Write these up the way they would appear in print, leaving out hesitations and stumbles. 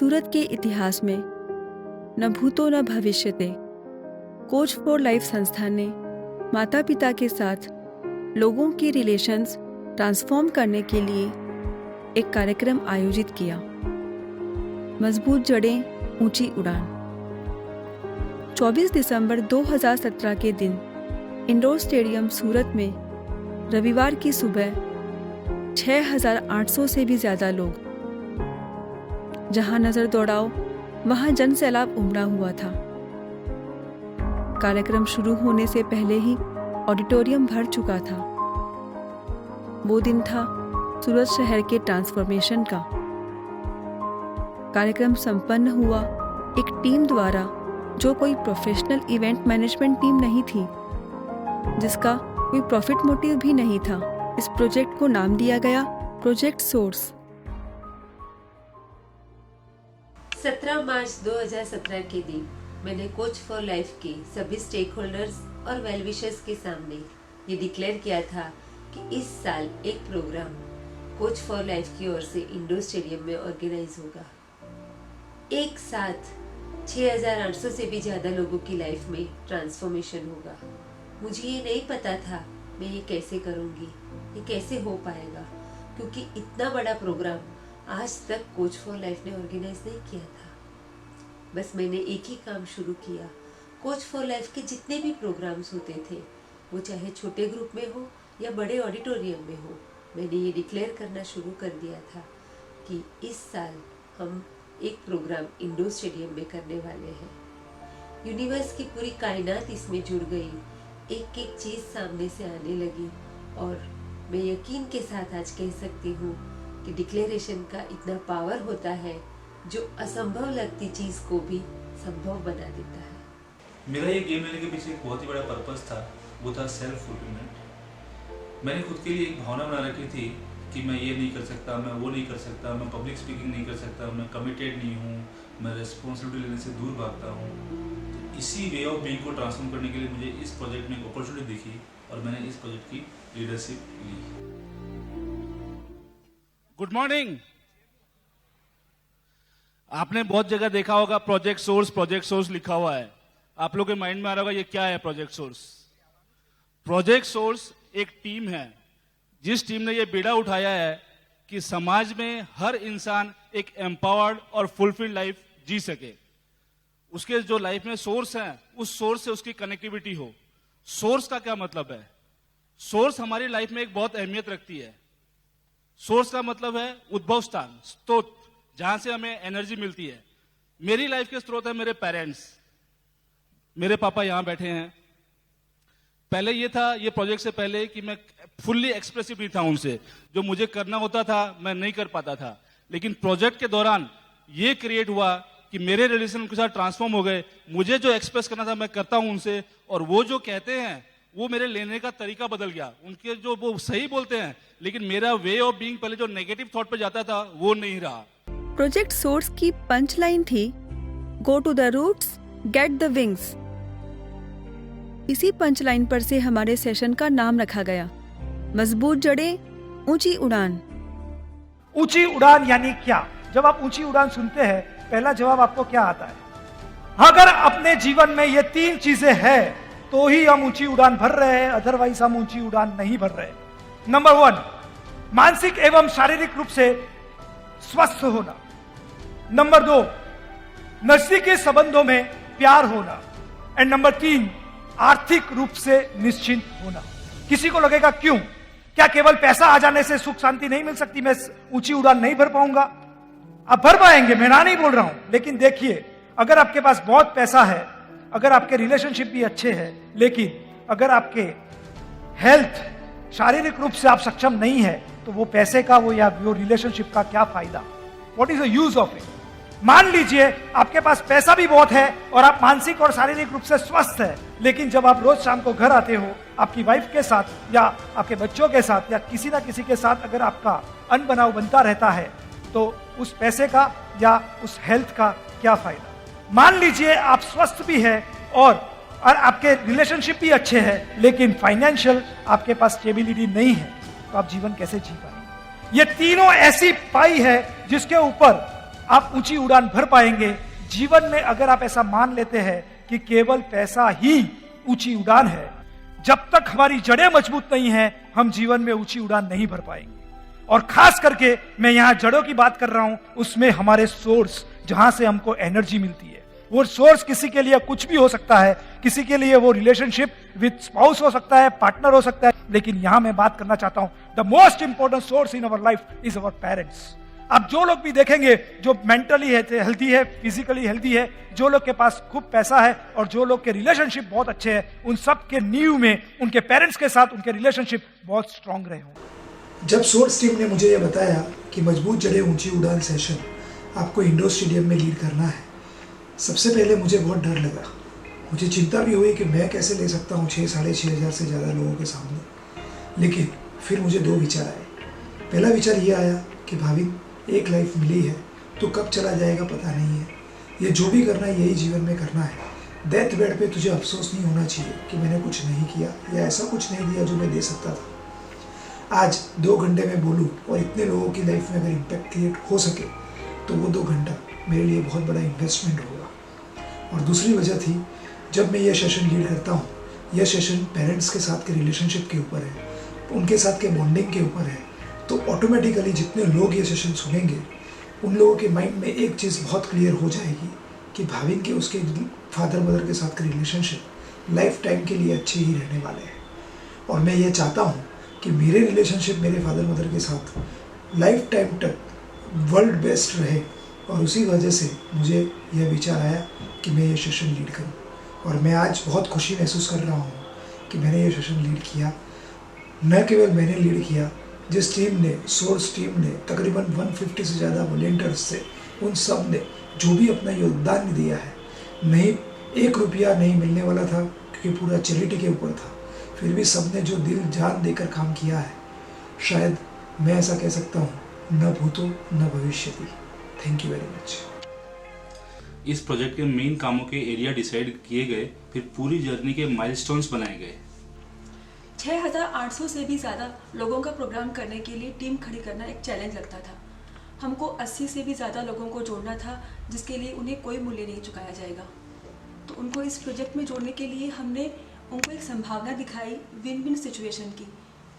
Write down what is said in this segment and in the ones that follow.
सूरत के इतिहास में न भूतो न भविष्यते कोच फॉर लाइफ संस्था ने माता पिता के साथ लोगों की रिलेशंस ट्रांसफॉर्म करने के लिए एक कार्यक्रम आयोजित किया। मजबूत जड़ें ऊंची उड़ान। 24 दिसंबर 2017 के दिन इंडोर स्टेडियम सूरत में रविवार की सुबह 6,800 से भी ज्यादा लोग, जहां नजर दौड़ाओ वहां जन सैलाब उमड़ा हुआ था। कार्यक्रम शुरू होने से पहले ही ऑडिटोरियम भर चुका था। वो दिन था सूरत शहर के ट्रांसफॉर्मेशन का। कार्यक्रम संपन्न हुआ एक टीम द्वारा जो कोई प्रोफेशनल इवेंट मैनेजमेंट टीम नहीं थी, जिसका कोई प्रॉफिट मोटिव भी नहीं था। इस प्रोजेक्ट को नाम दिया गया प्रोजेक्ट सोर्स। 17 मार्च 2017 के दिन मैंने कोच फॉर लाइफ के सभी स्टेक होल्डर्स और वेल विशर्स के सामने ये डिक्लेयर किया था कि इस साल एक प्रोग्राम कोच फॉर लाइफ की ओर से इंडोर स्टेडियम में ऑर्गेनाइज होगा। एक साथ 6,800 से भी ज्यादा लोगों की लाइफ में ट्रांसफॉर्मेशन होगा। मुझे ये नहीं पता था मैं ये कैसे करूँगी, ये कैसे हो पाएगा, क्योंकि इतना बड़ा प्रोग्राम आज तक कोच फॉर लाइफ ने ऑर्गेनाइज नहीं किया था। बस मैंने एक ही काम शुरू किया। कोच फॉर लाइफ के जितने भी प्रोग्राम्स होते थे, वो चाहे छोटे ग्रुप में हो या बड़े ऑडिटोरियम में हो, मैंने ये डिक्लेयर करना शुरू कर दिया था कि इस साल हम एक प्रोग्राम इंडोर स्टेडियम में करने वाले हैं। यूनिवर्स की पूरी कायनात इसमें जुड़ गई, एक एक चीज़ सामने से आने लगी और मैं यकीन के साथ आज कह सकती हूँ कि डिक्लेरेशन का इतना पावर होता है जो असंभव लगती चीज को भी संभव बना देता है। मेरा ये गेम लेने के पीछे एक बहुत ही बड़ा पर्पस था, वो था सेल्फ फुलफिलमेंट। मैंने खुद के लिए एक भावना बना रखी थी कि मैं ये नहीं कर सकता, मैं वो नहीं कर सकता, मैं पब्लिक स्पीकिंग नहीं कर सकता, मैं कमिटेड नहीं हूँ, मैं रिस्पॉन्सिबिलिटी लेने से दूर भागता हूँ। तो इसी वे ऑफ बीइंग को ट्रांसफॉर्म करने के लिए मुझे इस प्रोजेक्ट में एक अपॉर्चुनिटी दिखी और मैंने इस प्रोजेक्ट की लीडरशिप ली। Good morning. आपने बहुत जगह देखा होगा प्रोजेक्ट सोर्स लिखा हुआ है। आप लोगों के माइंड में आ रहा होगा ये क्या है प्रोजेक्ट सोर्स। प्रोजेक्ट सोर्स एक टीम है जिस टीम ने ये बीड़ा उठाया है कि समाज में हर इंसान एक एम्पावर्ड और फुलफिल्ड लाइफ जी सके। उसके जो लाइफ में सोर्स है, उस सोर्स से उसकी कनेक्टिविटी हो। सोर्स का क्या मतलब है? सोर्स हमारी लाइफ में एक बहुत अहमियत रखती है। सोर्स का मतलब है उद्भव स्थान, स्रोत, जहां से हमें एनर्जी मिलती है। मेरी लाइफ के स्रोत है मेरे पेरेंट्स। मेरे पापा यहां बैठे हैं। पहले ये था, ये प्रोजेक्ट से पहले, कि मैं फुल्ली एक्सप्रेसिव नहीं था उनसे। जो मुझे करना होता था मैं नहीं कर पाता था। लेकिन प्रोजेक्ट के दौरान ये क्रिएट हुआ कि मेरे रिलेशन उनके साथ ट्रांसफॉर्म हो गए। मुझे जो एक्सप्रेस करना था मैं करता हूं उनसे, और वो जो कहते हैं वो मेरे लेने का तरीका बदल गया। उनके जो वो सही बोलते हैं, लेकिन मेरा वे ऑफ बीइंग पहले जो नेगेटिव थॉट पे जाता था वो नहीं रहा। प्रोजेक्ट सोर्स की पंच लाइन थी, go to the roots, get the wings. इसी पंच लाइन पर से हमारे सेशन का नाम रखा गया, मजबूत जड़ें ऊंची उड़ान। ऊंची उड़ान यानी क्या? जब आप ऊंची उड़ान सुनते हैं, पहला जवाब आपको क्या आता है? अगर अपने जीवन में ये 3 चीजें हैं तो ही हम ऊंची उड़ान भर रहे हैं, अदरवाइज हम ऊंची उड़ान नहीं भर रहे। नंबर 1, मानसिक एवं शारीरिक रूप से स्वस्थ होना। नंबर 2, नजदीकी संबंधों में प्यार होना। एंड नंबर 3, आर्थिक रूप से निश्चिंत होना। किसी को लगेगा क्यों, क्या केवल पैसा आ जाने से सुख शांति नहीं मिल सकती? मैं ऊंची उड़ान नहीं भर पाऊंगा? आप भर पाएंगे, मैं ना नहीं बोल रहा हूं। लेकिन देखिए, अगर आपके पास बहुत पैसा है, अगर आपके रिलेशनशिप भी अच्छे हैं, लेकिन अगर आपके हेल्थ, शारीरिक रूप से आप सक्षम नहीं है, तो वो पैसे का वो या वो रिलेशनशिप का क्या फायदा? What is the use of it? मान लीजिए आपके पास पैसा भी बहुत है और आप मानसिक और शारीरिक रूप से स्वस्थ है, लेकिन जब आप रोज शाम को घर आते हो, आपकी वाइफ के साथ या आपके बच्चों के साथ या किसी ना किसी के साथ अगर आपका अनबनाव बनता रहता है, तो उस पैसे का या उस हेल्थ का क्या फायदा? मान लीजिए आप स्वस्थ भी है और आपके रिलेशनशिप भी अच्छे हैं, लेकिन फाइनेंशियल आपके पास स्टेबिलिटी नहीं है, तो आप जीवन कैसे जी पाएंगे? ये तीनों ऐसी पाई है जिसके ऊपर आप ऊंची उड़ान भर पाएंगे। जीवन में अगर आप ऐसा मान लेते हैं कि केवल पैसा ही ऊंची उड़ान है, जब तक हमारी जड़ें मजबूत नहीं है, हम जीवन में ऊंची उड़ान नहीं भर पाएंगे। और खास करके मैं यहां जड़ों की बात कर रहा हूं, उसमें हमारे सोर्स, जहां से हमको एनर्जी मिलती है। वो सोर्स किसी के लिए कुछ भी हो सकता है, किसी के लिए वो रिलेशनशिप विद स्पाउस हो सकता है, पार्टनर हो सकता है, लेकिन यहां मैं बात करना चाहता हूं, the most important source in our life is our parents. आप जो लोग भी देखेंगे जो मेंटली हेल्दी है, फिजिकली हेल्दी है, जो लोग के पास खूब पैसा है और जो लोग के रिलेशनशिप बहुत अच्छे हैं, उन सब के नींव में उनके पेरेंट्स के साथ उनके रिलेशनशिप बहुत स्ट्रांग रहे हों। जब सोर्स टीम ने मुझे ये बताया कि मजबूत जड़ें ऊंची उड़ान सेशन आपको इंडोर स्टेडियम में लीड करना है, सबसे पहले मुझे बहुत डर लगा। मुझे चिंता भी हुई कि मैं कैसे ले सकता हूँ 6,500 से ज़्यादा लोगों के सामने। लेकिन फिर मुझे दो विचार आए। पहला विचार ये आया कि भाविन, एक लाइफ मिली है तो कब चला जाएगा पता नहीं है। ये जो भी करना है यही जीवन में करना है। डेथ बेड पे तुझे अफसोस नहीं होना चाहिए कि मैंने कुछ नहीं किया या ऐसा कुछ नहीं दिया जो मैं दे सकता था। आज 2 घंटे में बोलूँ और इतने लोगों की लाइफ में अगर इम्पैक्ट क्रिएट हो सके तो वो 2 घंटा मेरे लिए बहुत बड़ा इन्वेस्टमेंट होगा। और दूसरी वजह थी, जब मैं ये सेशन लीड करता हूँ, यह सेशन पेरेंट्स के साथ के रिलेशनशिप के ऊपर है, उनके साथ के बॉन्डिंग के ऊपर है, तो ऑटोमेटिकली जितने लोग ये सेशन सुनेंगे उन लोगों के माइंड में एक चीज़ बहुत क्लियर हो जाएगी कि भाविन के उसके फादर मदर के साथ के रिलेशनशिप लाइफ टाइम के लिए अच्छे ही रहने वाले हैं। और मैं ये चाहता हूँ कि मेरे रिलेशनशिप मेरे फादर मदर के साथ लाइफ टाइम तक वर्ल्ड बेस्ट रहे। और उसी वजह से मुझे यह विचार आया कि मैं ये सेशन लीड करूँ। और मैं आज बहुत खुशी महसूस कर रहा हूँ कि मैंने ये सेशन लीड किया। न केवल मैंने लीड किया, जिस टीम ने, सोर्स टीम ने तकरीबन 150 से ज़्यादा वॉलेंटियर्स से, उन सब ने जो भी अपना योगदान दिया है, नहीं 1 रुपया नहीं मिलने वाला था क्योंकि पूरा चैरिटी के ऊपर था, फिर भी सब ने जो दिल जान देकर काम किया है, शायद मैं ऐसा कह सकता हूँ, न भूतो न भविष्यति। Thank you very much. इस प्रोजेक्ट के मेन कामों के एरिया डिसाइड किए गए, फिर पूरी जर्नी के माइलस्टोन्स बनाए गए। 6,800 से भी ज़्यादा लोगों का प्रोग्राम करने के लिए टीम खड़ी करना एक चैलेंज लगता था। हमको 80 से भी ज़्यादा लोगों को जोड़ना था, जिसके लिए उन्हें कोई मूल्य नहीं चुकाया जाएगा। तो उनको इस प्रोजेक्ट में जोड़ने के लिए हमने उनको एक संभावना दिखाई विन विन सिचुएशन की,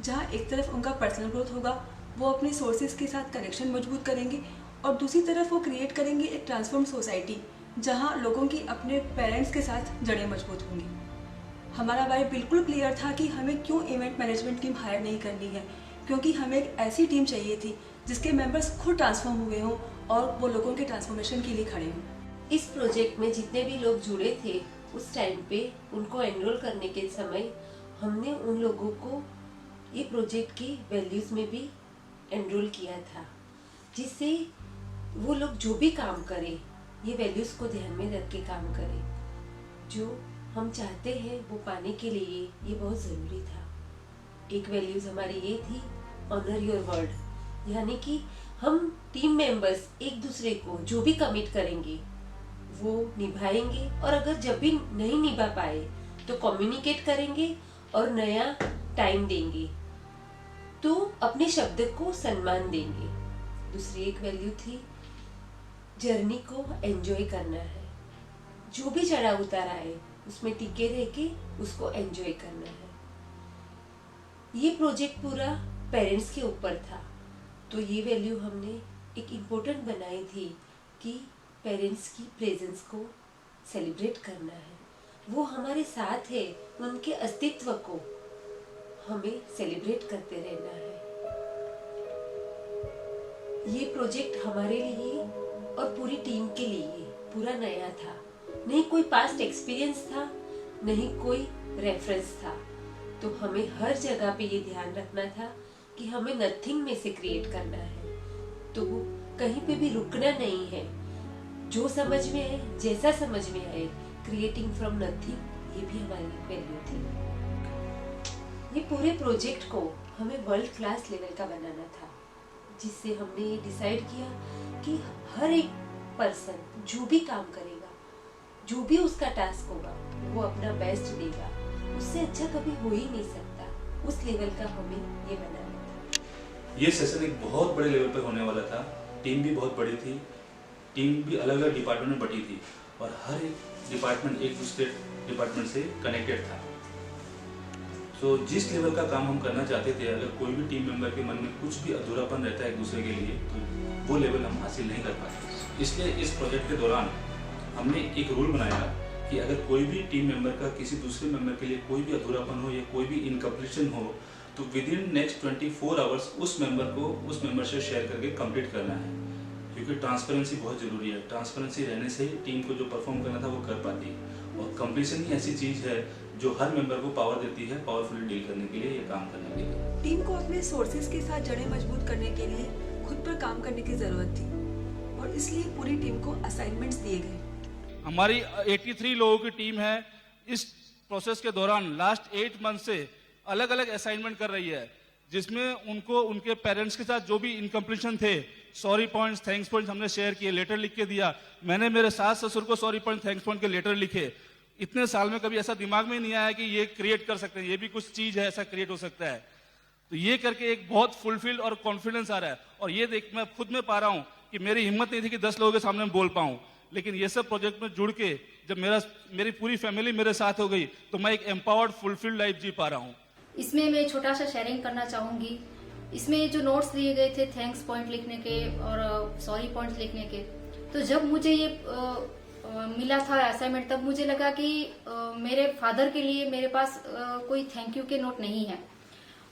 जहाँ एक तरफ उनका पर्सनल ग्रोथ होगा, वो अपने सोर्सेज के साथ कनेक्शन मजबूत करेंगे, और दूसरी तरफ वो क्रिएट करेंगे एक ट्रांसफॉर्म सोसाइटी, जहाँ लोगों की अपने पेरेंट्स के साथ जड़ें मजबूत होंगी। हमारा वाई बिल्कुल क्लियर था कि हमें क्यों इवेंट मैनेजमेंट टीम हायर नहीं करनी है, क्योंकि हमें एक ऐसी टीम चाहिए थी जिसके मेंबर्स खुद ट्रांसफॉर्म हुए हों और वो लोगों के ट्रांसफॉर्मेशन के लिए खड़े हों। इस प्रोजेक्ट में जितने भी लोग जुड़े थे, उस टाइम पे उनको एनरोल करने के समय हमने उन लोगों को ये प्रोजेक्ट की वैल्यूज़ में भी एनरोल किया था, जिससे वो लोग जो भी काम करें ये वैल्यूज़ को ध्यान में रख के काम करें। जो हम चाहते हैं वो पाने के लिए ये बहुत ज़रूरी था। एक वैल्यूज़ हमारी ये थी, ऑनर योर वर्ड, यानी कि हम टीम मेंबर्स एक दूसरे को जो भी कमिट करेंगे वो निभाएंगे, और अगर जब भी नहीं निभा पाए तो कम्युनिकेट करेंगे और नया टाइम देंगे, तो अपने शब्द को सम्मान देंगे। दूसरी एक वैल्यू थी, जर्नी को एंजॉय करना है, जो भी चढ़ाव उतार आए उसमें टिके रह के उसको एंजॉय करना है। ये प्रोजेक्ट पूरा पेरेंट्स के ऊपर था, तो ये वैल्यू हमने एक इम्पोर्टेंट बनाई थी कि पेरेंट्स की प्रेजेंस को सेलिब्रेट करना है, वो हमारे साथ है, उनके अस्तित्व को हमें सेलिब्रेट करते रहना है। ये प्रोजेक्ट हमारे लिए और पूरी टीम के लिए पूरा नया था, नहीं कोई पास्ट एक्सपीरियंस था, नहीं कोई रेफरेंस था, तो हमें हर जगह पे ये ध्यान रखना था कि हमें नथिंग में से क्रिएट करना है, तो कहीं पे भी रुकना नहीं है। जो समझ में आए, जैसा समझ में आए, क्रिएटिंग फ्रॉम नथिंग, ये भी हमारी वैल्यू थी। ये पूरे प्रोजेक्ट को हमें वर्ल्ड क्लास लेवल का बनाना था, जिससे हमने ये डिसाइड किया कि हर एक पर्सन जो भी काम करेगा, जो भी उसका टास्क होगा, वो अपना बेस्ट देगा, उससे अच्छा कभी हो ही नहीं सकता। उस लेवल का हमें ये बनाना था। ये सेशन एक बहुत बड़े लेवल पर होने वाला था, टीम भी बहुत बड़ी थी, टीम भी अलग अलग डिपार्टमेंट में बटी थी और हर एक डिपार्टमेंट एक दूसरे डिपार्टमेंट से कनेक्टेड था। तो जिस लेवल का काम हम करना चाहते थे, अगर कोई भी टीम मेंबर के मन में कुछ भी अधूरापन रहता है एक दूसरे के लिए, तो वो लेवल हम हासिल नहीं कर पाते। इसलिए इस प्रोजेक्ट के दौरान हमने एक रूल बनाया कि अगर कोई भी टीम मेंबर का किसी दूसरे मेंबर के लिए कोई भी अधूरापन हो या कोई भी इनकम्प्लीशन हो, तो विद इन नेक्स्ट 24 आवर्स उस मेंबर को उस मेंबर से शेयर करके कंप्लीट करना है, क्योंकि ट्रांसपेरेंसी बहुत जरूरी है। ट्रांसपेरेंसी रहने से ही टीम को जो परफॉर्म करना था वो कर पाती है, और कंप्लीशन ही ऐसी चीज है जो हर मेंबर को पावर देती है पावरफुली डील करने के लिए या काम करने के लिए। टीम को अपने सोर्सेज के साथ जड़ें मजबूत करने के लिए खुद पर काम करने की जरूरत थी, और इसलिए पूरी टीम को असाइनमेंट्स दिए गए। हमारी 83 लोगों की टीम है। इस प्रोसेस के दौरान लास्ट 8 मंथ से अलग अलग असाइनमेंट कर रही है, जिसमें उनको उनके पेरेंट्स के साथ जो भी इनकम्प्लीशन थे, सॉरी पॉइंट्स, थैंक्स पॉइंट्स हमने शेयर किए, लेटर लिख के दिया। मैंने मेरे सास ससुर को सॉरी पॉइंट, थैंक्स पॉइंट के लेटर लिखे। इतने साल में कभी ऐसा दिमाग में नहीं आया कि ये क्रिएट कर सकते हैं, ये भी कुछ चीज है, ऐसा क्रिएट हो सकता है। तो ये करके एक बहुत फुलफिल्ड और कॉन्फिडेंस आ रहा है। और ये देख मैं खुद में पा रहा हूँ कि मेरी हिम्मत नहीं थी कि 10 लोगों के सामने बोल पाऊं, लेकिन ये सब प्रोजेक्ट में जुड़ के जब मेरी पूरी फैमिली मेरे साथ हो गई, तो मैं एक एम्पावर्ड फुलफिल्ड लाइफ जी पा रहा हूँ। इसमें मैं छोटा सा शेयरिंग करना चाहूंगी। इसमें जो नोट्स दिए गए थे थैंक्स पॉइंट लिखने के और सॉरी पॉइंट्स लिखने के, तो जब मुझे ये मिला था असाइनमेंट, तब मुझे लगा कि मेरे फादर के लिए मेरे पास कोई थैंक यू के नोट नहीं है।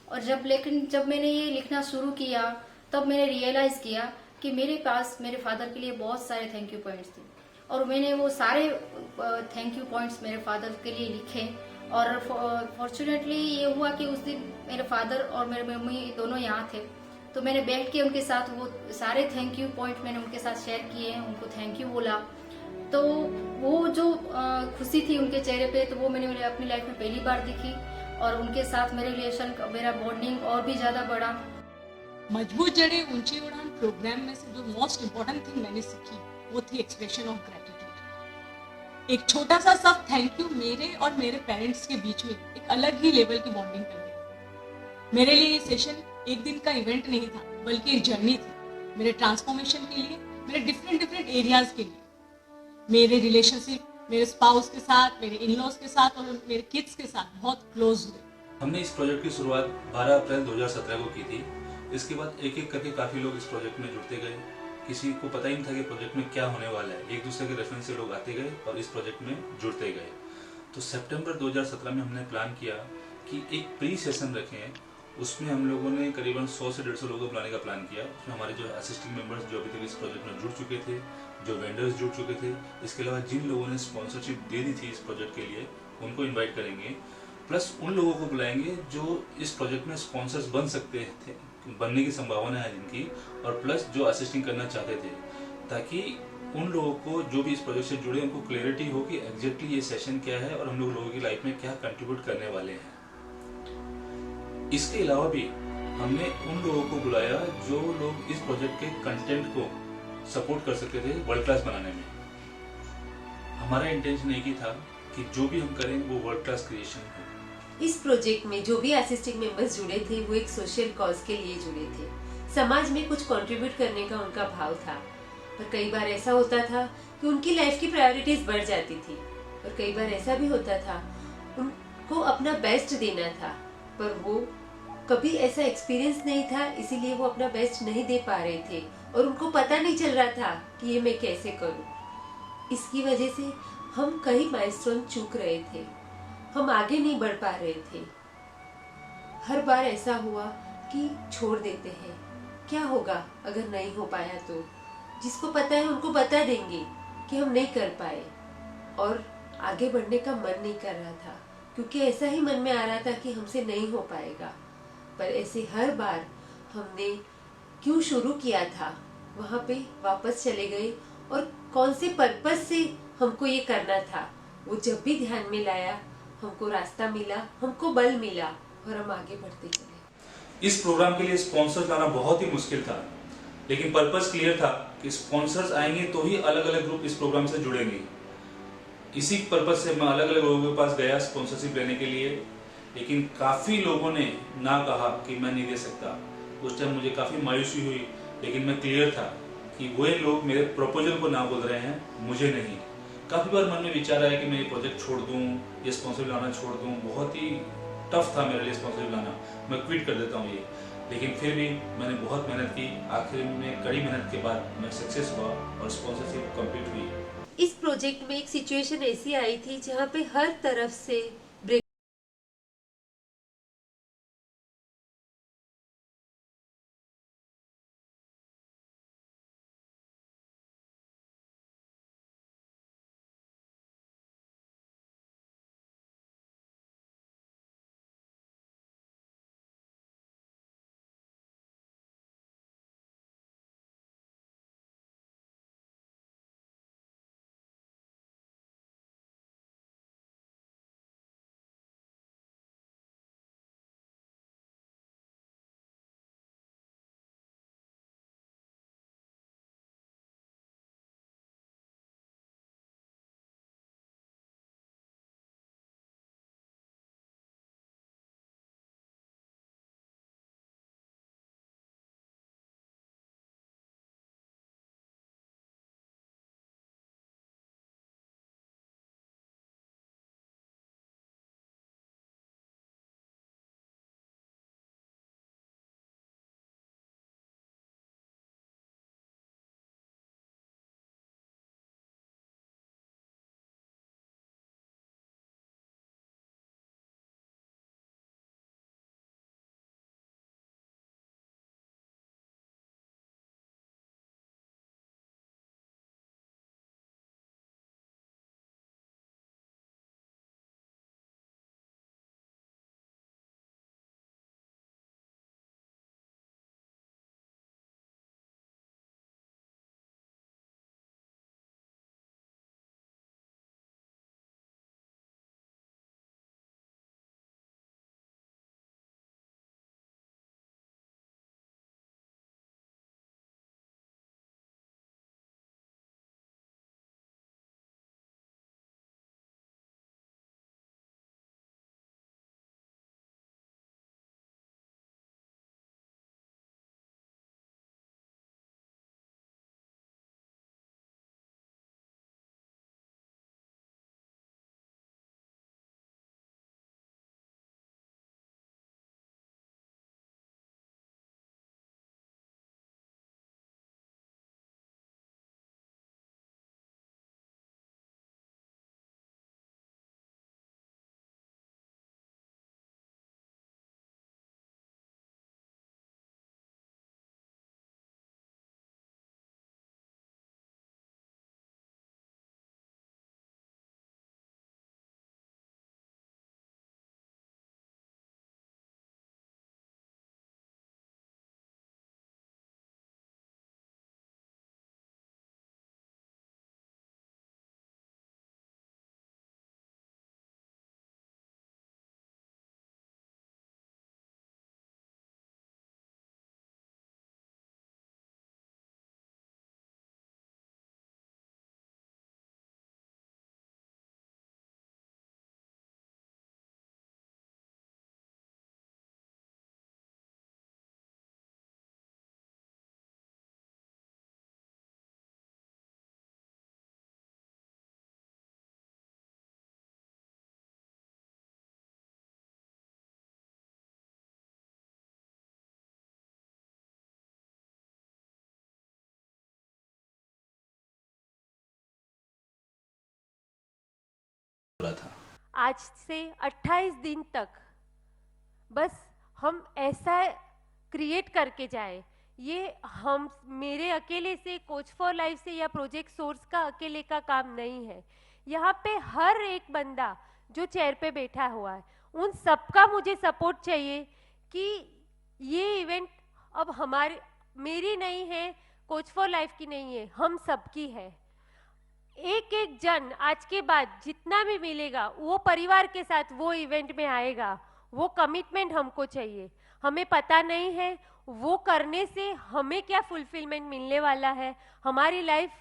और जब मैंने ये लिखना शुरू किया, तब मैंने रियलाइज किया कि मेरे पास मेरे फादर के लिए बहुत सारे थैंक यू पॉइंट्स थे, और मैंने वो सारे थैंक यू पॉइंट्स मेरे फादर के लिए लिखे। और फॉर्चुनेटली ये हुआ कि उस दिन मेरे फादर और मेरे मम्मी दोनों यहाँ थे, तो मैंने बैठ के उनके साथ वो सारे थैंक यू पॉइंट मैंने उनके साथ शेयर किए, उनको थैंक यू बोला। तो वो जो खुशी थी उनके चेहरे पे, तो वो मैंने अपनी लाइफ में पहली बार दिखी, और उनके साथ मेरे रिलेशन, मेरा बॉन्डिंग और भी ज्यादा बढ़ा। मजबूत जड़ें ऊंची उड़ान प्रोग्राम में से जो मोस्ट इम्पोर्टेंट थिंग मैंने सीखी वो थी एक्सप्रेशन ऑफ ग्रेटिट्यूड। एक छोटा सा सब थैंक यू मेरे और मेरे पेरेंट्स के बीच में एक अलग ही लेवल की बॉन्डिंग कर गई। मेरे लिए ये सेशन एक दिन का इवेंट नहीं था, बल्कि एक जर्नी थी मेरे ट्रांसफॉर्मेशन के लिए, मेरे डिफरेंट एरियाज के लिए, मेरे रिलेशनशिप मेरे स्पाउस के साथ, मेरे इन-लॉज के साथ और मेरे किड्स के साथ बहुत क्लोज हुए। हमने इस प्रोजेक्ट की शुरुआत 12 अप्रैल 2017 को की थी। इसके बाद एक एक करके काफ़ी लोग इस प्रोजेक्ट में जुड़ते गए। किसी को पता ही नहीं था कि प्रोजेक्ट में क्या होने वाला है। एक दूसरे के रेफरेंस से लोग आते गए और इस प्रोजेक्ट में जुड़ते गए। तो सितंबर 2017 में हमने प्लान किया कि एक प्री सेशन रखें। उसमें हम लोगों ने करीबन 100 से 150 लोगों को बुलाने का प्लान किया। उसमें हमारे जो असिस्टिंग मेंबर्स जो अभी तक इस प्रोजेक्ट में जुड़ चुके थे, जो वेंडर्स जुड़ चुके थे, इसके अलावा जिन लोगों ने स्पॉन्सरशिप दे दी थी इस प्रोजेक्ट के लिए, उनको इन्वाइट करेंगे। प्लस उन लोगों को बुलाएंगे जो इस प्रोजेक्ट में स्पॉन्सर्स बन सकते थे, बनने की संभावना है जिनकी, और प्लस जो असिस्टिंग करना चाहते थे, ताकि उन लोगों को जो भी इस प्रोजेक्ट से जुड़े उनको क्लैरिटी हो कि एग्जैक्टली ये सेशन क्या है और हम लोगों की लाइफ में क्या कंट्रीब्यूट करने वाले हैं। इसके अलावा भी हमने उन लोगों को बुलाया जो लोग इस प्रोजेक्ट के कंटेंट को सपोर्ट कर सकते थे वर्ल्ड क्लास बनाने में। हमारा इंटेंशन एक ही था कि जो भी हम करें वो वर्ल्ड क्लास क्रिएशन हो। इस प्रोजेक्ट में जो भी असिस्टिंग मेंबर्स जुड़े थे वो एक सोशल कॉज के लिए जुड़े थे। समाज में कुछ कंट्रीब्यूट करने का उनका भाव था। पर कई बार ऐसा होता था कि उनकी लाइफ की प्रायोरिटीज बढ़ जाती थी, और कई बार ऐसा भी होता था उनको अपना बेस्ट देना था, पर वो कभी ऐसा एक्सपीरियंस नहीं था, इसीलिए वो अपना बेस्ट नहीं दे पा रहे थे और उनको पता नहीं चल रहा था कि ये मैं कैसे करूं। इसकी वजह से हम कई माइलस्टोन चूक रहे थे, हम आगे नहीं बढ़ पा रहे थे। हर बार ऐसा हुआ कि छोड़ देते हैं, क्या होगा अगर नहीं हो पाया तो। जिसको पता है उनको बता देंगे कि हम नहीं कर पाए, और आगे बढ़ने का मन नहीं कर रहा था, क्योंकि ऐसा ही मन में आ रहा था कि हमसे नहीं हो पाएगा। पर ऐसे हर बार हमने क्यों शुरू किया था वहाँ पे वापस चले गए, और कौन से पर्पस से हमको ये करना था वो जब भी ध्यान में लाया, हमको रास्ता मिला, हमको बल मिला, और हम आगे बढ़ते चले। इस प्रोग्राम के लिए स्पॉन्सर्स लाना बहुत ही मुश्किल था, लेकिन पर्पस क्लियर था कि स्पॉन्सर्स आएंगे तो ही अलग अलग ग्रुप इस प्रोग्राम से जुड़ेंगे। इसी पर्पस से मैं अलग अलग लोगों के पास गया स्पॉन्सरशिप लेने के लिए, लेकिन काफी लोगों ने ना कहा कि मैं नहीं दे सकता। उस टाइम मुझे काफी मायूसी हुई, लेकिन मैं क्लियर था कि वे लोग मेरे प्रपोजल को ना बोल रहे हैं, मुझे नहीं। काफ़ी बार मन में विचार आया कि मैं ये प्रोजेक्ट छोड़ दूँ, ये स्पॉन्सर लाना छोड़ दूँ। बहुत ही टफ था मेरे लिए स्पॉन्सर लाना, मैं क्विट कर देता हूँ ये। लेकिन फिर भी मैंने बहुत मेहनत की, आखिर में कड़ी मेहनत के बाद मैं सक्सेस हुआ और स्पॉन्सरशिप कंप्लीट हुई। इस प्रोजेक्ट में एक सिचुएशन ऐसी आई थी जहाँ पे हर तरफ से ब्रेक रहा था। आज से 28 दिन तक बस हम ऐसा क्रिएट करके जाए, ये हम मेरे अकेले से, कोच फॉर लाइफ से या प्रोजेक्ट सोर्स का अकेले का काम नहीं है। यहाँ पे हर एक बंदा जो चेयर पे बैठा हुआ है, उन सबका मुझे सपोर्ट चाहिए कि ये इवेंट अब मेरी नहीं है, कोच फॉर लाइफ की नहीं है, हम सबकी है। एक एक जन आज के बाद जितना भी मिलेगा वो परिवार के साथ वो इवेंट में आएगा, वो कमिटमेंट हमको चाहिए। हमें पता नहीं है वो करने से हमें क्या फुलफिलमेंट मिलने वाला है, हमारी लाइफ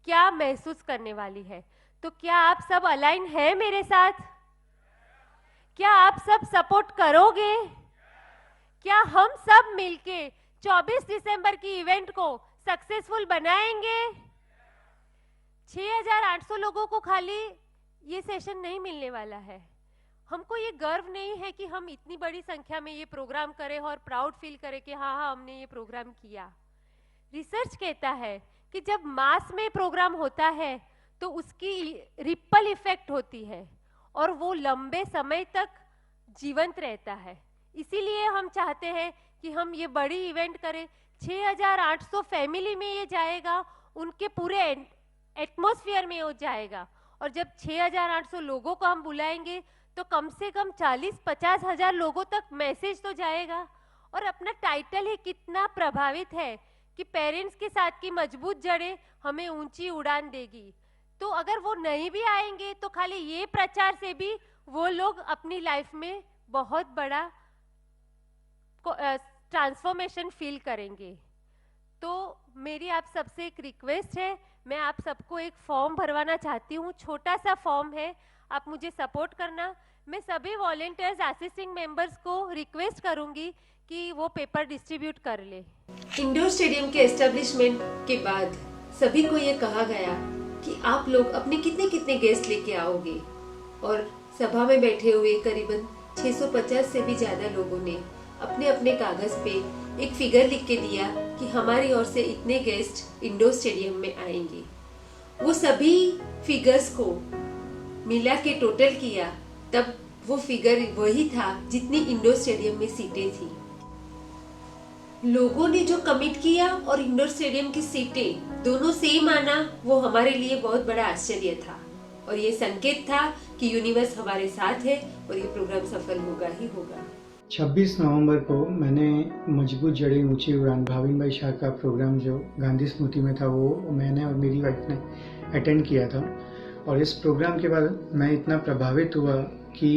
क्या महसूस करने वाली है। तो क्या आप सब अलाइन है मेरे साथ? क्या आप सब सपोर्ट करोगे? क्या हम सब मिलके 24 दिसंबर की इवेंट को सक्सेसफुल बनाएंगे। 6,800 लोगों को खाली ये सेशन नहीं मिलने वाला है। हमको ये गर्व नहीं है कि हम इतनी बड़ी संख्या में ये प्रोग्राम करें और प्राउड फील करें कि हाँ हमने ये प्रोग्राम किया। रिसर्च कहता है कि जब मास में प्रोग्राम होता है तो उसकी रिपल इफेक्ट होती है और वो लंबे समय तक जीवंत रहता है। इसीलिए हम चाहते हैं कि हम ये बड़ी इवेंट करें। 6,800 फैमिली में ये जाएगा, उनके पूरे एटमॉस्फेयर में हो जाएगा। और जब 6,800 लोगों को हम बुलाएंगे तो कम से कम 40-50 हजार लोगों तक मैसेज तो जाएगा। और अपना टाइटल ही कितना प्रभावित है कि पेरेंट्स के साथ की मजबूत जड़ें हमें ऊंची उड़ान देगी। तो अगर वो नहीं भी आएंगे तो खाली ये प्रचार से भी वो लोग अपनी लाइफ में बहुत बड़ा ट्रांसफॉर्मेशन फील करेंगे। तो मेरी आप सबसे एक रिक्वेस्ट है, मैं आप सबको एक फॉर्म भरवाना चाहती हूँ। छोटा सा फॉर्म है, आप मुझे सपोर्ट करना। मैं सभी वॉलेंटियर्स असिस्टिंग मेंबर्स को रिक्वेस्ट करूंगी कि वो पेपर डिस्ट्रीब्यूट कर ले। इंडोर स्टेडियम के एस्टेब्लिशमेंट के बाद सभी को ये कहा गया कि आप लोग अपने कितने कितने गेस्ट लेके आओगे, और सभा में बैठे हुए करीबन 650 से भी ज्यादा लोगों ने अपने अपने कागज पे एक फिगर लिख के दिया कि हमारी ओर से इतने गेस्ट इंडोर स्टेडियम में आएंगे। वो सभी फिगर्स को मिला के टोटल किया, तब वो फिगर वही था जितनी इंडोर स्टेडियम में सीटें थी। लोगों ने जो कमिट किया और इंडोर स्टेडियम की सीटें दोनों सेम आना, वो हमारे लिए बहुत बड़ा आश्चर्य था और ये संकेत था कि यूनिवर्स हमारे साथ है और ये प्रोग्राम सफल होगा ही होगा। 26 नवंबर को मैंने मजबूत जड़ें ऊंची उड़ान भाविन भाई शाह का प्रोग्राम जो गांधी स्मृति में था वो मैंने और मेरी वाइफ ने अटेंड किया था। और इस प्रोग्राम के बाद मैं इतना प्रभावित हुआ कि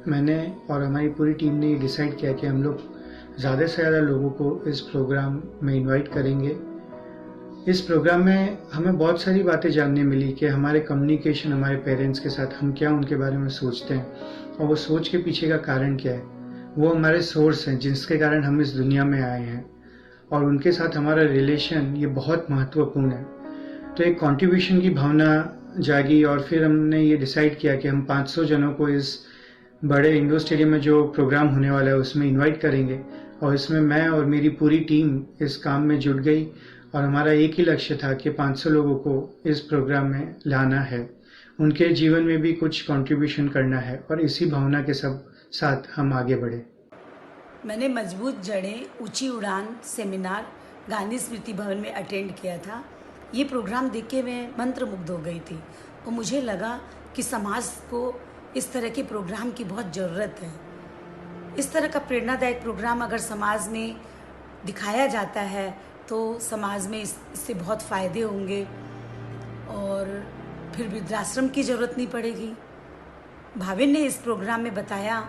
मैंने और हमारी पूरी टीम ने डिसाइड किया कि हम लोग ज़्यादा से ज़्यादा लोगों को इस प्रोग्राम में इनवाइट करेंगे। इस प्रोग्राम में हमें बहुत सारी बातें जानने मिली कि हमारे कम्युनिकेशन हमारे पेरेंट्स के साथ हम क्या उनके बारे में सोचते हैं और वो सोच के पीछे का कारण क्या है। वो हमारे सोर्स हैं जिसके कारण हम इस दुनिया में आए हैं और उनके साथ हमारा रिलेशन ये बहुत महत्वपूर्ण है। तो एक कंट्रीब्यूशन की भावना जागी और फिर हमने ये डिसाइड किया कि हम 500 जनों को इस बड़े इंडोर स्टेडियम में जो प्रोग्राम होने वाला है उसमें इनवाइट करेंगे। और इसमें मैं और मेरी पूरी टीम इस काम में जुट गई और हमारा एक ही लक्ष्य था कि 500 लोगों को इस प्रोग्राम में लाना है, उनके जीवन में भी कुछ कंट्रीब्यूशन करना है और इसी भावना के साथ हम आगे बढ़े। मैंने मजबूत जड़ें ऊंची उड़ान सेमिनार गांधी स्मृति भवन में अटेंड किया था। ये प्रोग्राम देख के मैं मंत्रमुग्ध हो गई थी और मुझे लगा कि समाज को इस तरह के प्रोग्राम की बहुत ज़रूरत है। इस तरह का प्रेरणादायक प्रोग्राम अगर समाज में दिखाया जाता है तो समाज में इससे बहुत फ़ायदे होंगे और फिर वृद्धाश्रम की ज़रूरत नहीं पड़ेगी। भाविन ने इस प्रोग्राम में बताया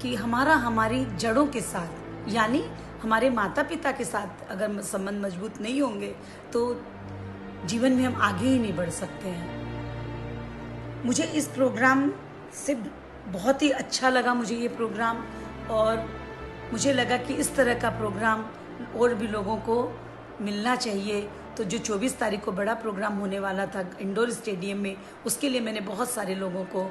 कि हमारी जड़ों के साथ यानी हमारे माता पिता के साथ अगर संबंध मजबूत नहीं होंगे तो जीवन में हम आगे ही नहीं बढ़ सकते हैं। मुझे इस प्रोग्राम से बहुत ही अच्छा लगा मुझे ये प्रोग्राम, और मुझे लगा कि इस तरह का प्रोग्राम और भी लोगों को मिलना चाहिए। तो जो 24 तारीख को बड़ा प्रोग्राम होने वाला था इंडोर स्टेडियम में, उसके लिए मैंने बहुत सारे लोगों को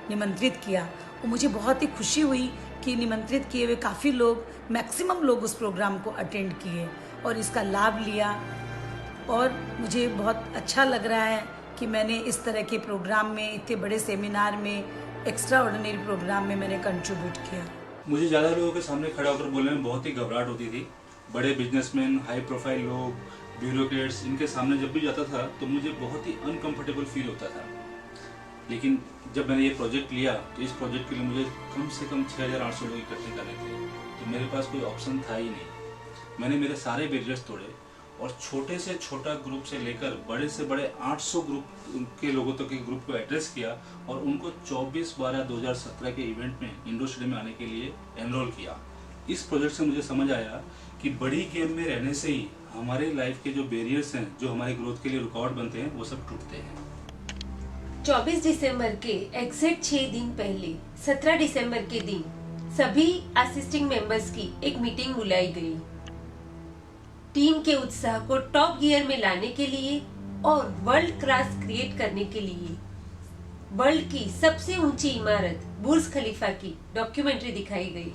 निमंत्रित किया और मुझे बहुत ही खुशी हुई कि निमंत्रित किए हुए काफ़ी लोग, मैक्सिमम लोग उस प्रोग्राम को अटेंड किए और इसका लाभ लिया। और मुझे बहुत अच्छा लग रहा है कि मैंने इस तरह के प्रोग्राम में, इतने बड़े सेमिनार में, एक्स्ट्रा ऑर्डिनरी प्रोग्राम में मैंने कंट्रीब्यूट किया। मुझे ज़्यादा लोगों के सामने खड़ा होकर बोलने में बहुत ही घबराहट होती थी। बड़े बिजनेसमैन, हाई प्रोफाइल लोग, ब्यूरोक्रेट्स, इनके सामने जब भी जाता था तो मुझे बहुत ही अनकंफर्टेबल फील होता था। लेकिन जब मैंने ये प्रोजेक्ट लिया तो इस प्रोजेक्ट के लिए मुझे कम से कम 6,800 लोग इकट्ठे करने थे, तो मेरे पास कोई ऑप्शन था ही नहीं। मैंने मेरे सारे बैरियर्स तोड़े और छोटे से छोटा ग्रुप से लेकर बड़े से बड़े 800 ग्रुप के लोगों तक के ग्रुप को एड्रेस किया और उनको 24/12/2017 के इवेंट में इंडोर स्टेडियम में आने के लिए एनरोल किया। इस प्रोजेक्ट से मुझे समझ आया कि बड़ी गेम में रहने से ही हमारे लाइफ के जो बैरियर्स हैं, जो हमारे ग्रोथ के लिए रुकावट बनते हैं, वो सब टूटते हैं। 24 दिसंबर के एग्जैक्ट 6 दिन पहले 17 दिसंबर के दिन सभी असिस्टिंग मेंबर्स की एक मीटिंग बुलाई गई। टीम के उत्साह को टॉप गियर में लाने के लिए और वर्ल्ड क्लास क्रिएट करने के लिए वर्ल्ड की सबसे ऊंची इमारत बुर्ज खलीफा की डॉक्यूमेंट्री दिखाई गई।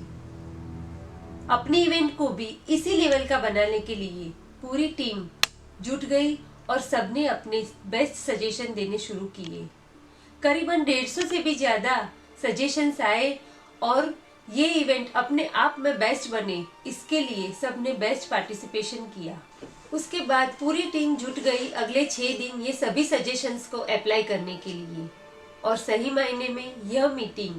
अपने इवेंट को भी इसी लेवल का बनाने के लिए पूरी टीम जुट गई और सबने अपने बेस्ट सजेशन देने शुरू किए। करीबन 150 से भी ज्यादा सजेशंस आए और ये इवेंट अपने आप में बेस्ट बने, इसके लिए सबने बेस्ट पार्टिसिपेशन किया। उसके बाद पूरी टीम जुट गई अगले 6 दिन ये सभी सजेशंस को अप्लाई करने के लिए और सही मायने में यह मीटिंग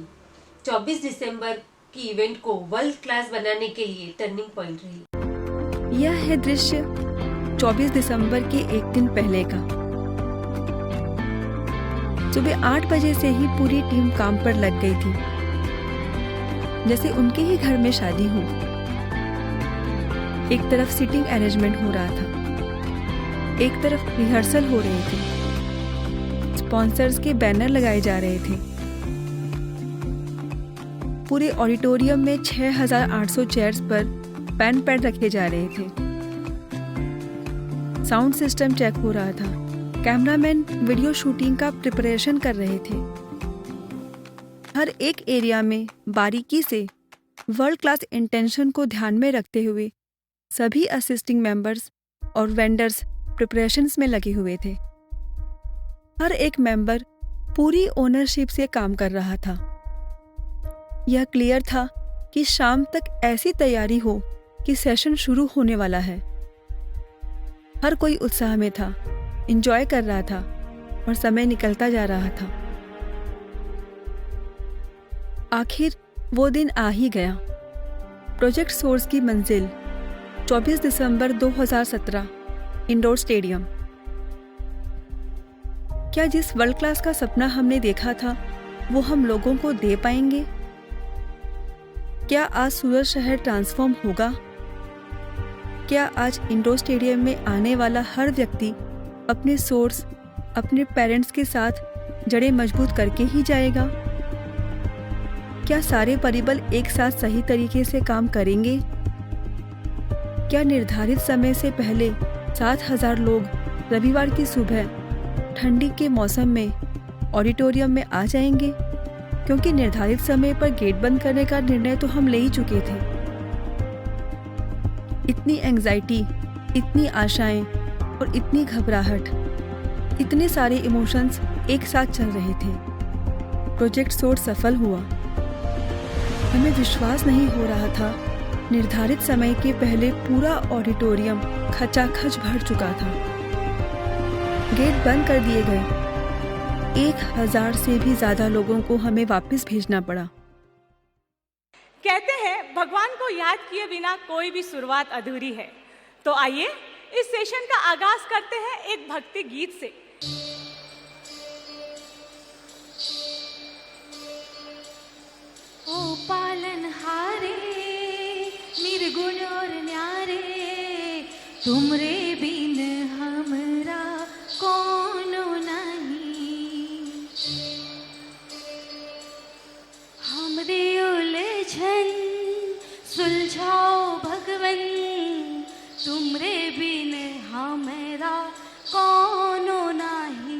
24 दिसंबर की इवेंट को वर्ल्ड क्लास बनाने के लिए टर्निंग पॉइंट रही। यह है दृश्य 24 दिसंबर के एक दिन पहले का। सुबह 8 बजे से ही पूरी टीम काम पर लग गई थी, जैसे उनके ही घर में शादी हो। एक तरफ सीटिंग अरेंजमेंट हो रहा था, एक तरफ रिहर्सल हो रही थी, स्पॉन्सर्स के बैनर लगाए जा रहे थे। पूरे ऑडिटोरियम में 6,800 चेयर्स पर पेन पैड रखे जा रहे थे। साउंड सिस्टम चेक हो रहा था, कैमरामैन वीडियो शूटिंग का प्रिपरेशन कर रहे थे। हर एक एरिया में बारीकी से वर्ल्ड क्लास इंटेंशन को ध्यान में रखते हुए सभी असिस्टिंग मेंबर्स और वेंडर्स प्रिपरेशंस में लगे हुए थे। हर एक मेंबर पूरी ओनरशिप से काम कर रहा था। यह क्लियर था कि शाम तक ऐसी तैयारी हो कि सेशन शुरू होने वाला है। हर कोई उत्साह में था, एंजॉय कर रहा था और समय निकलता जा रहा था। आखिर वो दिन आ ही गया। प्रोजेक्ट सोर्स की मंजिल 24 दिसंबर 2017 इंडोर स्टेडियम। क्या जिस वर्ल्ड क्लास का सपना हमने देखा था वो हम लोगों को दे पाएंगे? क्या आज सूरत शहर ट्रांसफॉर्म होगा? क्या आज इंडोर स्टेडियम में आने वाला हर व्यक्ति अपने सोर्स, अपने पेरेंट्स के साथ जड़ें मजबूत करके ही जाएगा? क्या सारे परिबल एक साथ सही तरीके से काम करेंगे? क्या निर्धारित समय से पहले 7,000 लोग रविवार की सुबह ठंडी के मौसम में ऑडिटोरियम में आ जाएंगे? क्योंकि निर्धारित समय पर गेट बंद करने का निर्णय तो हम ले ही चुके थे। इतनी एंग्जाइटी, इतनी आशाएं और इतनी घबराहट, इतने सारे इमोशंस एक साथ चल रहे थे। प्रोजेक्ट सोर्स सफल हुआ। हमें विश्वास नहीं हो रहा था, निर्धारित समय के पहले पूरा ऑडिटोरियम खचाखच भर चुका था। गेट बंद कर दिए गए। 1,000 से भी ज्यादा लोगों को हमें वापस भेजना पड़ा। कहते हैं भगवान को याद किए बिना कोई भी शुरुआत अधूरी है। तो आइए इस सेशन का आगाज करते हैं एक भक्ति गीत से। ओ पालनहारे निर्गुण और न्यारे, तुमरे बिन हमरा कोनो नहीं। हमरे उलझन सुलझाओ भगवन, तुमरे बिन हमरा कोनो नहीं।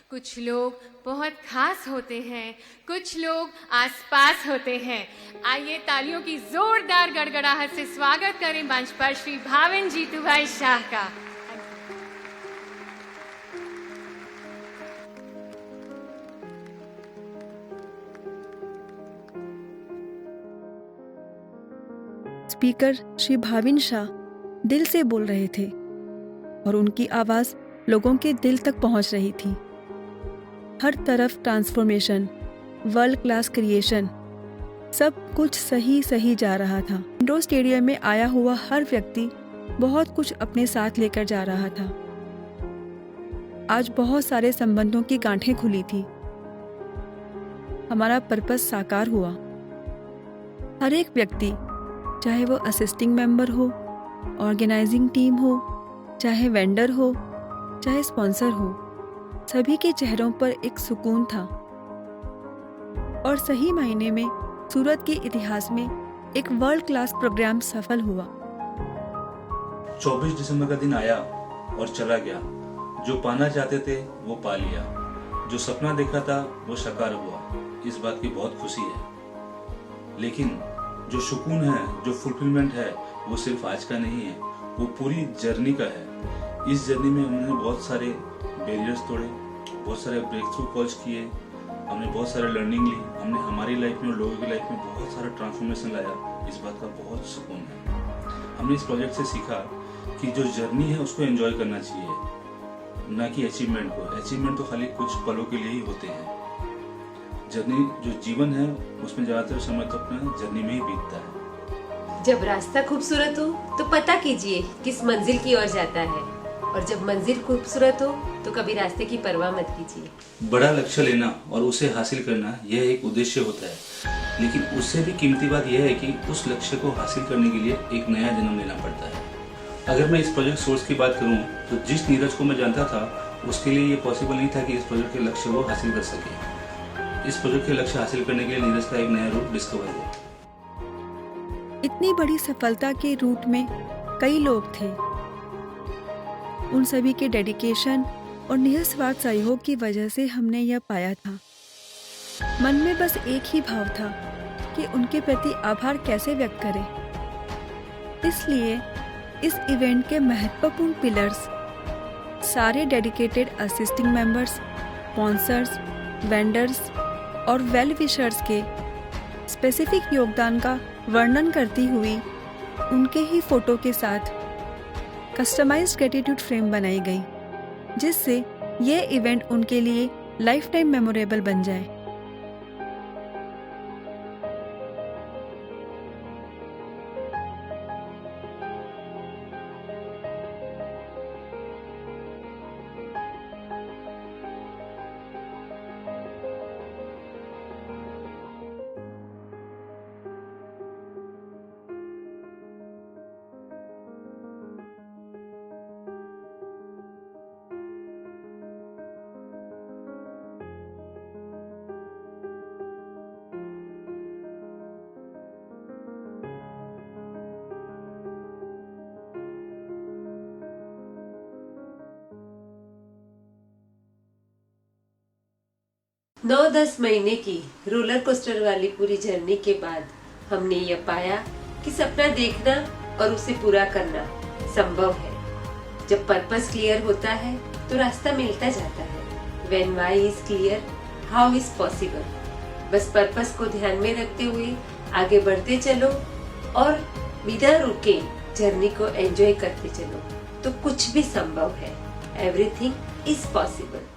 कुछ लोग बहुत खास होते हैं, कुछ लोग आसपास होते हैं। आइए तालियों की जोरदार गड़गड़ाहट से स्वागत करें मंच पर श्री भाविन जीतूभाई शाह का। स्पीकर श्री भाविन शाह दिल से बोल रहे थे और उनकी आवाज लोगों के दिल तक पहुंच रही थी। हर तरफ ट्रांसफॉर्मेशन, वर्ल्ड क्लास क्रिएशन, सब कुछ सही सही जा रहा था। इंडोर स्टेडियम में आया हुआ हर व्यक्ति बहुत कुछ अपने साथ लेकर जा रहा था। आज बहुत सारे संबंधों की गांठें खुली थी। हमारा पर्पस साकार हुआ। हर एक व्यक्ति, चाहे वो असिस्टिंग मेंबर हो, ऑर्गेनाइजिंग टीम हो, चाहे वेंडर हो, चाहे स्पॉन्सर हो, सभी के चेहरों पर एक सुकून था। और सही मायने में सूरत के इतिहास में एक वर्ल्ड क्लास प्रोग्राम सफल हुआ। 24 दिसंबर का दिन आया और चला गया। जो पाना चाहते थे वो पा लिया, जो सपना देखा था वो साकार हुआ। इस बात की बहुत खुशी है। लेकिन जो सुकून है, जो फुलफिलमेंट है, वो सिर्फ आज का नहीं है, वो पूरी जर्नी का है। इस जर्नी में हमने बहुत सारे बैरियर्स तोड़े, बहुत सारे ब्रेक थ्रू कॉल्स किए, हमने बहुत सारे लर्निंग ली, हमने हमारी लाइफ में और लोगों की लाइफ में बहुत सारा ट्रांसफॉर्मेशन लाया। इस बात का बहुत सुकून है। हमने इस प्रोजेक्ट से सीखा कि जो जर्नी है उसको एंजॉय करना चाहिए, ना कि अचीवमेंट को। अचीवमेंट तो खाली कुछ पलों के लिए ही होते हैं। जर्नी जो जीवन है उसमें ज्यादातर समय तो अपना जर्नी में ही बीतता है। जब रास्ता खूबसूरत हो तो पता कीजिए किस मंजिल की ओर जाता है, और जब मंजिल खूबसूरत हो तो कभी रास्ते की परवाह मत कीजिए। बड़ा लक्ष्य लेना और उसे हासिल करना यह एक उद्देश्य होता है, लेकिन उससे भी कीमती बात यह है कि उस लक्ष्य को हासिल करने के लिए एक नया जन्म लेना पड़ता है। अगर मैं इस प्रोजेक्ट सोर्स की बात करूं तो जिस नीरज को मैं जानता था उसके लिए ये पॉसिबल नहीं था कि इस प्रोजेक्ट के लक्ष्य को हासिल कर सके। इस प्रोजेक्ट के लक्ष्य हासिल करने के लिए नीरज का एक नया रूट डिस्कवर हुआ। इतनी बड़ी सफलता के रूट में कई लोग थे। उन सभी के डेडिकेशन और निस्वार्थ सहयोग की वजह से हमने यह पाया था। मन में बस एक ही भाव था कि उनके प्रति आभार कैसे व्यक्त करें। इसलिए इस इवेंट के महत्वपूर्ण पिलर्स सारे dedicated assisting members, sponsors, vendors और वेल विशर्स के स्पेसिफिक योगदान का वर्णन करती हुई उनके ही फोटो के साथ कस्टमाइज्ड ग्रेटिट्यूड फ्रेम बनाई गई, जिससे यह इवेंट उनके लिए लाइफ टाइम मेमोरेबल बन जाए। नौ 10 महीने की रोलर कोस्टर वाली पूरी जर्नी के बाद हमने यह पाया कि सपना देखना और उसे पूरा करना संभव है। जब पर्पस क्लियर होता है तो रास्ता मिलता जाता है। When why is clear, how is possible। बस पर्पस को ध्यान में रखते हुए आगे बढ़ते चलो और बिना रुके जर्नी को एंजॉय करते चलो तो कुछ भी संभव है। Everything is possible।